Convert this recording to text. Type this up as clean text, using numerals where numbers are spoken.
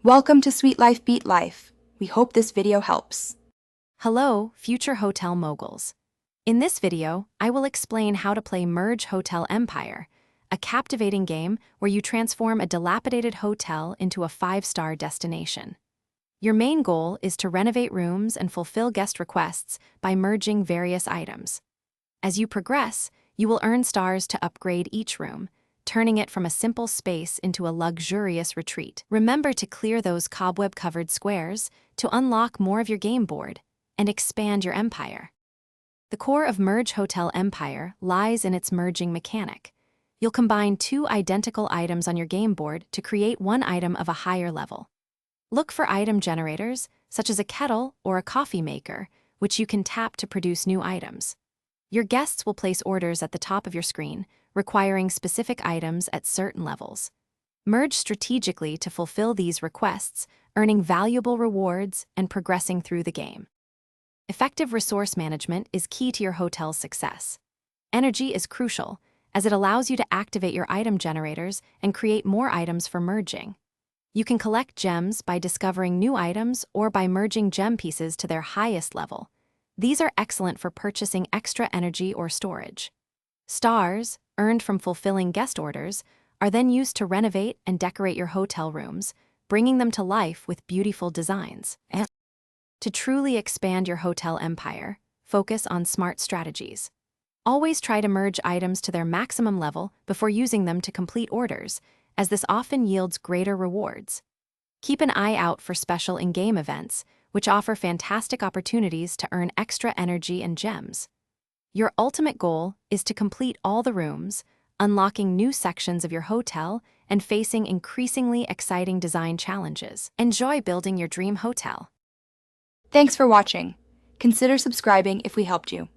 Welcome to Sweet Life Beat Life. We hope this video helps. Hello, future hotel moguls. In this video, I will explain how to play Merge Hotel Empire, a captivating game where you transform a dilapidated hotel into a 5-star destination. Your main goal is to renovate rooms and fulfill guest requests by merging various items. As you progress, you will earn stars to upgrade each room, turning it from a simple space into a luxurious retreat. Remember to clear those cobweb-covered squares to unlock more of your game board and expand your empire. The core of Merge Hotel Empire lies in its merging mechanic. You'll combine two identical items on your game board to create one item of a higher level. Look for item generators, such as a kettle or a coffee maker, which you can tap to produce new items. Your guests will place orders at the top of your screen, requiring specific items at certain levels. Merge strategically to fulfill these requests, earning valuable rewards and progressing through the game. Effective resource management is key to your hotel's success. Energy is crucial, as it allows you to activate your item generators and create more items for merging. You can collect gems by discovering new items or by merging gem pieces to their highest level. These are excellent for purchasing extra energy or storage. Stars, earned from fulfilling guest orders, are then used to renovate and decorate your hotel rooms, bringing them to life with beautiful designs. And to truly expand your hotel empire, focus on smart strategies. Always try to merge items to their maximum level before using them to complete orders, as this often yields greater rewards. Keep an eye out for special in-game events, which offer fantastic opportunities to earn extra energy and gems. Your ultimate goal is to complete all the rooms, unlocking new sections of your hotel and facing increasingly exciting design challenges. Enjoy building your dream hotel. Thanks for watching. Consider subscribing if we helped you.